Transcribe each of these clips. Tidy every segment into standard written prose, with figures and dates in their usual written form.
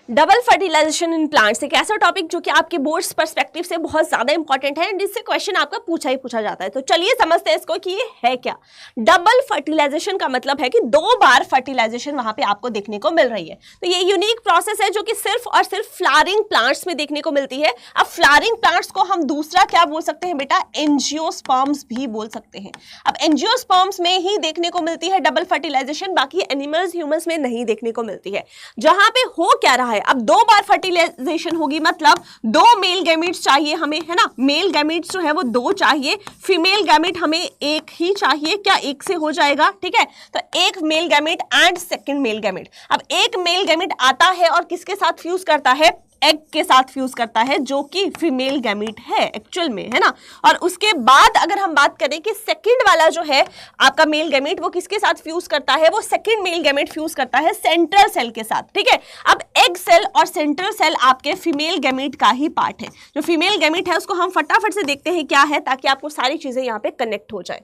Double fertilisation in plants एक ऐसा topic जो कि आपके बोर्ड्स पर्सपेक्टिव से बहुत ज्यादा इंपॉर्टेंट है एंड इससे क्वेश्चन आपका पूछा जाता है। तो चलिए समझते हैं इसको कि ये है क्या। डबल फर्टिलाइजेशन का मतलब है कि 2 बार फर्टिलाइजेशन वहां पे आपको देखने को मिल रही है। तो ये यूनिक प्रोसेस है जो कि सिर्फ और सिर्फ फ्लावरिंग प्लांट्स में देखने को मिलती है। अब फ्लावरिंग प्लांट्स को हम दूसरा क्या बोल सकते हैं बेटा, एंजियोस्पर्म्स भी बोल सकते हैं। अब एंजियोस्पर्म्स में ही देखने को मिलती है डबल फर्टिलाइजेशन, बाकी एनिमल्स ह्यूमंस में नहीं देखने को मिलती है। जहां पे हो क्या रहा है, अब 2 बार फर्टिलाइजेशन होगी मतलब 2 मेल गैमेट्स चाहिए हमें, है ना। मेल गैमेट्स जो है वो 2 चाहिए, फीमेल गैमेट हमें 1 ही चाहिए। क्या 1 से हो जाएगा? ठीक है, तो 1 male gamete and second male gamete. अब 1 मेल गैमेट आता है और किसके साथ फ्यूज करता है? एग के साथ फ्यूज करता है जो कि फीमेल गैमेट है एक्चुअल में, है ना। और उसके बाद अगर हम बात करें कि सेकंड वाला जो है आपका मेल गैमेट वो किसके साथ फ्यूज करता है? वो सेकंड मेल गैमेट फ्यूज करता है सेंट्रल सेल के साथ। ठीक है, अब एग सेल और सेंट्रल सेल आपके फीमेल गैमेट का ही पार्ट है। जो फीमेल गैमेट है उसको हम फटाफट से देखते हैं क्या है, ताकि आपको सारी चीजें यहाँ पे कनेक्ट हो जाए।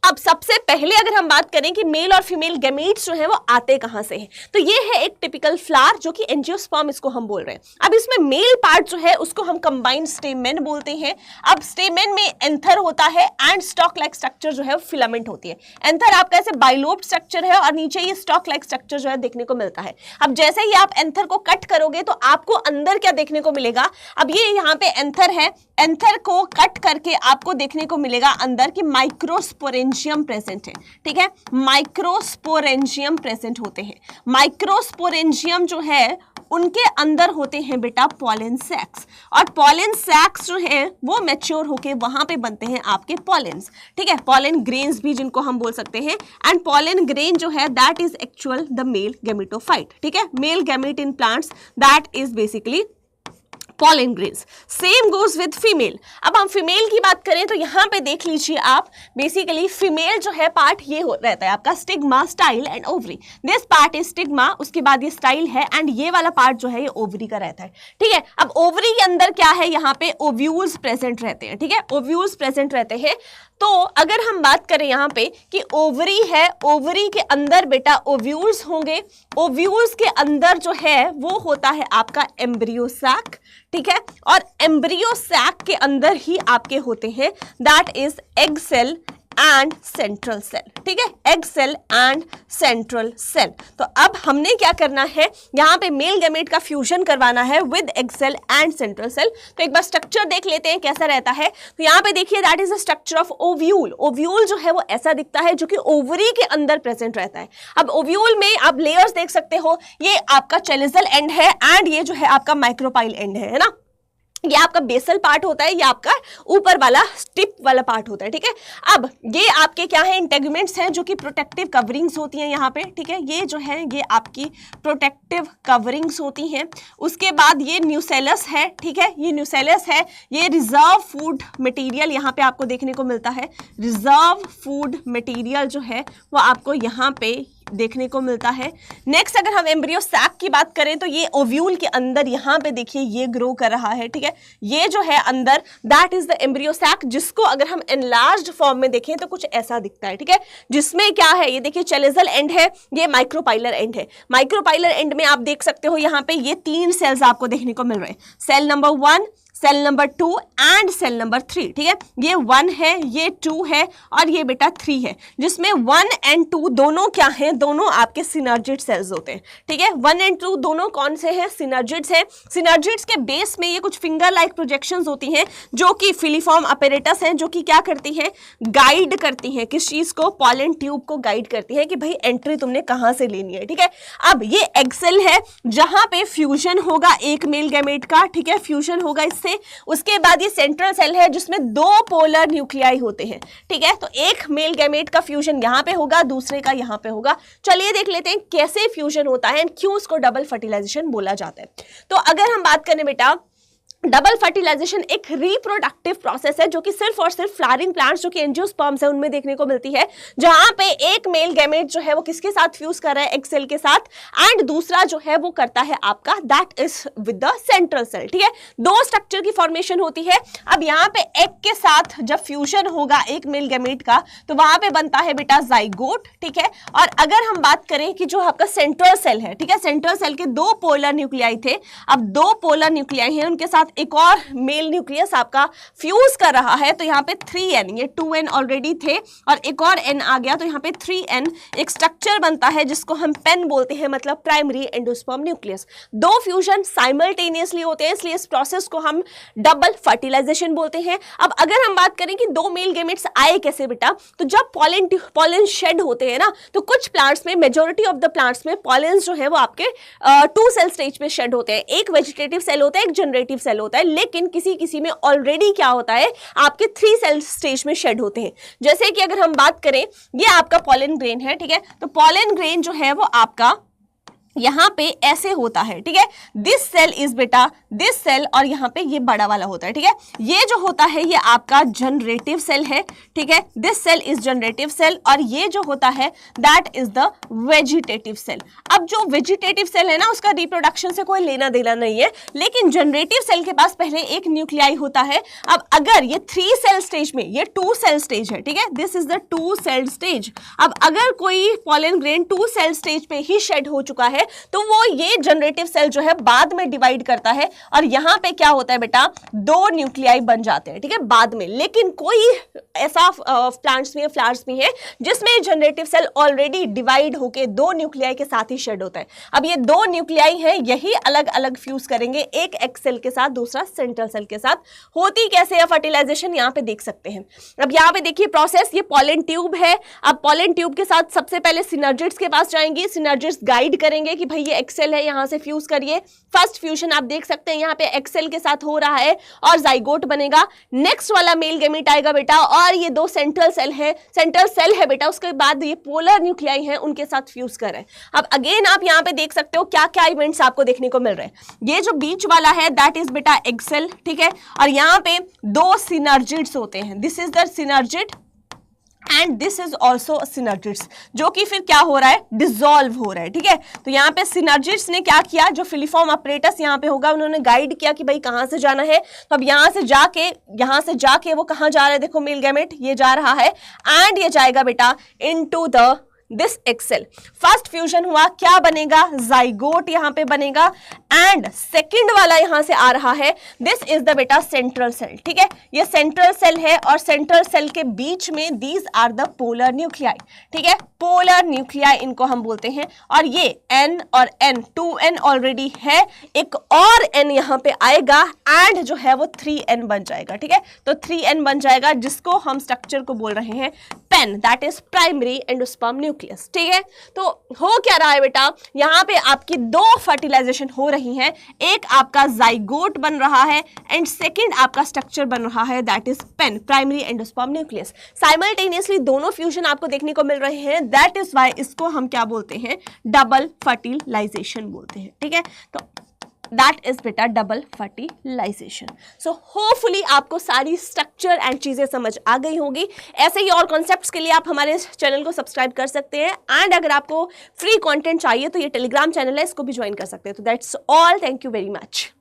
अब सबसे पहले अगर हम बात करें कि मेल और फीमेल गैमेट्स जो है वो आते कहां से हैं, तो ये है एक टिपिकल फ्लावर जो कि एंजियोस्पर्म इसको हम बोल रहे हैं। अब इसमें मेल पार्ट जो है उसको हम कंबाइंड स्टेमेन बोलते हैं। अब स्टेमेन में एंथर होता है एंड स्टॉक लाइक स्ट्रक्चर जो है फिलामेंट होती है। एंथर आपका ऐसे बाइलोब्ड स्ट्रक्चर है और नीचे ये स्टॉक लाइक स्ट्रक्चर जो है देखने को मिलता है। अब जैसे ही आप एंथर को कट करोगे तो आपको अंदर क्या देखने को मिलेगा? अब ये यहाँ पे एंथर है, एंथर को कट करके आपको देखने को मिलेगा अंदर की माइक्रोस्पोरेंजियम प्रेजेंट है। ठीक है, माइक्रोस्पोरेंजियम प्रेजेंट होते हैं। माइक्रोस्पोरेंजियम जो है उनके अंदर होते हैं बेटा पॉलन सैक्स, और पॉलन सैक्स जो है वो मैच्योर होके वहां पे बनते हैं आपके पॉलेंस। ठीक है, पॉलन ग्रेन्स भी जिनको हम बोल सकते हैं। एंड पॉलन ग्रेन जो है that is actual the male gametophyte. ठीक है, male gamete in plants that is basically pollen grains. Same goes with female. अब हम फीमेल की बात करें तो यहाँ पे देख लीजिए आप, बेसिकली फीमेल जो है पार्ट ये रहता है आपका stigma, style and ovary. This part is stigma, उसके बाद ये स्टाइल है एंड ये वाला पार्ट जो है ये ओवरी का रहता है। ठीक है, अब ओवरी के अंदर क्या है, यहाँ पे ओव्यूल्स प्रेजेंट रहते हैं। ठीक है, ओव्यूल्स प्रेजेंट रहते हैं। तो अगर हम बात करें यहाँ पे कि ओवरी है, ओवरी के अंदर बेटा ओव्यूल्स होंगे। ओव्यूल्स के अंदर जो है वो होता है आपका एम्ब्रियो सैक। ठीक है, और एम्ब्रियो सैक के अंदर ही आपके होते हैं that is egg cell and central cell. ठीक है, egg cell and central cell. तो अब हमने क्या करना है, यहाँ पे मेल गैमेट का फ्यूजन करवाना है with egg cell and central cell. तो एक बार स्ट्रक्चर देख लेते हैं कैसा रहता है। तो यहाँ पे देखिए that is the structure of ovule. Ovule जो है वो ऐसा दिखता है जो कि ओवरी के अंदर प्रेजेंट रहता है। अब ओव्यूल में आप लेयर्स देख सकते हो, ये आपका चेलिजल एंड है एंड ये जो है आपका माइक्रोपाइल एंड है ना। ये आपका बेसल पार्ट होता है, ये आपका ऊपर वाला टिप वाला पार्ट होता है। ठीक है, अब ये आपके क्या है, इंटेगुमेंट्स हैं जो कि प्रोटेक्टिव कवरिंग्स होती हैं यहाँ पे। ठीक है, ये जो है ये आपकी प्रोटेक्टिव कवरिंग्स होती हैं। उसके बाद ये न्यूसेलस है। ठीक है, ये न्यूसेलस है, ये रिजर्व फूड मटेरियल यहाँ पे आपको देखने को मिलता है। रिजर्व फूड मटेरियल जो है वो आपको यहाँ पे देखने को मिलता है। नेक्स्ट अगर हम एम्ब्रियो सैक की बात करें तो ये ओव्यूल के अंदर यहाँ पे देखिए ये ग्रो कर रहा है। ठीक है, ये जो है अंदर that is the embryo sac, जिसको अगर हम एनलार्ज्ड फॉर्म में देखें तो कुछ ऐसा दिखता है। ठीक है, जिसमें क्या है, ये देखिए चेलिजल एंड है, ये माइक्रोपाइलर एंड है। माइक्रोपाइलर एंड में आप देख सकते हो यहाँ पे ये 3 सेल्स आपको देखने को मिल रहे हैं, cell number 1, cell number 2 and cell number 3। ठीक है, ये 1 है, ये 2 है और ये बेटा 3 है, जिसमें 1 एंड 2 दोनों क्या हैं, दोनों आपके सिनर्जिड सेल्स होते हैं। ठीक है, 1 एंड 2 दोनों कौन से हैं, सिनर्जिड्स हैं। सिनर्जिड्स के बेस में ये कुछ फिंगर लाइक प्रोजेक्शंस होती हैं जो कि फिलीफॉर्म अपैरेटस हैं, जो कि क्या करती हैं, गाइड करती हैं किस चीज को, पॉलन ट्यूब को गाइड करती है कि भाई एंट्री तुमने कहां से लेनी है। ठीक है, अब ये एग सेल है जहां पे फ्यूजन होगा एक मेल गैमेट का। ठीक है, फ्यूजन होगा इससे। उसके बाद ये सेंट्रल सेल है जिसमें 2 पोलर न्यूक्लियाई होते हैं। ठीक है, तो एक मेल गैमेट का फ्यूजन यहां पे होगा, दूसरे का यहां पे होगा। चलिए देख लेते हैं कैसे फ्यूजन होता है एंड क्यों उसको डबल फर्टिलाइजेशन बोला जाता है। तो अगर हम बात करें बेटा डबल फर्टिलाइजेशन एक रिप्रोडक्टिव प्रोसेस है जो कि सिर्फ और सिर्फ फ्लावरिंग प्लांट्स जो कि एंजियोस्पर्म्स है उनमें देखने को मिलती है, जहां पे एक मेल गैमेट जो है वो किसके साथ फ्यूज कर रहा है, एग सेल के साथ, एंड दूसरा जो है वो करता है आपका that is with the central cell. ठीक है, दो स्ट्रक्चर की फॉर्मेशन होती है। अब यहाँ पे एग के साथ जब फ्यूजन होगा एक मेल गैमेट का तो वहां पे बनता है बेटा जाइगोट। ठीक है, और अगर हम बात करें कि जो आपका सेंट्रल सेल है, ठीक है, सेंट्रल सेल के दो पोलर न्यूक्लियाई थे, अब दो पोलर न्यूक्लियाई हैं, उनके साथ एक और मेल न्यूक्लियस आपका फ्यूज कर रहा है, तो यहाँ पे 3n, ये 2n ऑलरेडी थे और एक और n आ गया, तो यहाँ पे 3n एक स्ट्रक्चर बनता है जिसको हम पेन बोलते हैं, मतलब प्राइमरी एंडोस्पर्म न्यूक्लियस। दो फ्यूजन साइमल्टेनियसली होते हैं, इसलिए इस प्रोसेस को हम डबल फर्टिलाइजेशन बोलते हैं। अब अगर हम बात करें कि दो मेल गैमेट्स आए कैसे बेटा, तो जब पॉलन शेड होते हैं ना, तो कुछ प्लांट्स में, मेजॉरिटी ऑफ द प्लांट्स में पॉलन जो है वो आपके 2 सेल स्टेज पे शेड होते हैं। एक वेजिटेटिव सेल होता है, एक जनरेटिव सेल होता है, लेकिन किसी किसी में ऑलरेडी क्या होता है, आपके 3 सेल स्टेज में शेड होते हैं। जैसे कि अगर हम बात करें, ये आपका पॉलन ग्रेन है, ठीक है, तो पॉलन ग्रेन जो है वो आपका यहां पे ऐसे होता है। ठीक है, दिस सेल इज बेटा दिस सेल, और यहां पे ये बड़ा वाला होता है। ठीक है, ये जो होता है ये आपका जनरेटिव सेल है। ठीक है, this cell is generative cell, और ये जो होता है that is the vegetative cell. अब जो वेजिटेटिव सेल है ना, उसका रिप्रोडक्शन से कोई लेना देना नहीं है, लेकिन जनरेटिव सेल के पास पहले एक न्यूक्लियाई होता है। अब अगर ये 3 सेल स्टेज में, ये 2 सेल स्टेज है, ठीक है, this is the 2 cell stage. अब अगर कोई पॉलन ग्रेन 2 सेल स्टेज पे ही शेड हो चुका है, तो वो ये जनरेटिव सेल जो है बाद में डिवाइड करता है, और यहां पे क्या होता है बेटा, 2 न्यूक्लियाई बन जाते हैं। ठीक है, बाद में। लेकिन कोई ऐसा प्लांट्स में, फ्लावर्स में है जिसमें जनरेटिव सेल ऑलरेडी डिवाइड होके 2 न्यूक्लियाई के साथ ही शेड होता है। अब ये 2 न्यूक्लियाई हैं, यही अलग अलग फ्यूज करेंगे, एक एग सेल के साथ, दूसरा सेंट्रल सेल के साथ। होती कैसे है फर्टिलाइजेशन, यहां पे देख सकते हैं। अब यहां पे देखिए प्रोसेस, ये पॉलन ट्यूब है। अब पॉलन ट्यूब के साथ सबसे पहले सिनर्जिड्स के पास जाएंगे, सिनर्जिड्स गाइड करेंगे कि भाई ये एक्सेल है, यहां से फ्यूज करिए। फर्स्ट फ्यूजन आप देख सकते हैं यहां पे एक्सेल के साथ हो रहा है और जाइगोट बनेगा। नेक्स्ट वाला मेल गैमेट आएगा बेटा, और ये 2 सेंट्रल सेल है, सेंट्रल सेल है बेटा, उसके बाद ये पोलर न्यूक्लियाई हैं, उनके साथ फ्यूज कर रहे हैं। अब अगेन आप यहां पे देख सकते हो क्या क्या इवेंट्स आपको देखने को मिल रहे हैं। ये जो बीच वाला है दैट इज बेटा एक्सेल। ठीक है, और यहां पे 2 सिनर्जिड्स होते हैं, this is the synergid and this is also synergids, जो कि फिर क्या हो रहा है, डिसॉल्व हो रहा है। ठीक है, तो यहाँ पे सिनर्जिड्स ने क्या किया, जो फिलिफॉर्म अपरेटस यहाँ पे होगा, उन्होंने गाइड किया कि भाई कहाँ से जाना है। तो अब यहाँ से जाके वो कहाँ जा रहा है, देखो मेल गैमेट ये जा रहा है, एंड ये जाएगा बेटा into the this egg cell. First fusion हुआ, क्या बनेगा, जाइगोट यहां पे बनेगा, एंड सेकंड वाला यहां से आ रहा है, दिस इज द बेटा सेंट्रल सेल। ठीक है, ये सेंट्रल सेल है, और सेंट्रल सेल के बीच में these are the polar nuclei. ठीक है, पोलर न्यूक्लियाई इनको हम बोलते हैं, और ये n और n, 2n ऑलरेडी है, एक और n यहां पे आएगा, एंड जो है वो 3n बन जाएगा। ठीक है, तो 3n बन जाएगा, जिसको हम स्ट्रक्चर को बोल रहे हैं PEN, that is primary endosperm nucleus. ठीक है, तो हो क्या रहा है बेटा, यहां पे आपकी 2 फर्टिलाइजेशन हो रही है, एक आपका जाइगोट बन रहा है, एंड सेकंड आपका स्ट्रक्चर बन रहा है that is PEN, primary endosperm nucleus. Simultaneously दोनों फ्यूजन आपको देखने को मिल रहे हैं, दैट इज व्हाई इसको हम क्या बोलते हैं, डबल फर्टिलाइजेशन बोलते हैं। ठीक है, तो दैट इज बेटा डबल फर्टिलाइजेशन। सो होपफुली आपको सारी स्ट्रक्चर एंड चीजें समझ आ गई होगी। ऐसे ही और कॉन्सेप्ट्स के लिए आप हमारे चैनल को सब्सक्राइब कर सकते हैं, एंड अगर आपको फ्री कंटेंट चाहिए तो ये टेलीग्राम चैनल है, इसको भी ज्वाइन कर सकते हैं। तो that's all, thank you very much.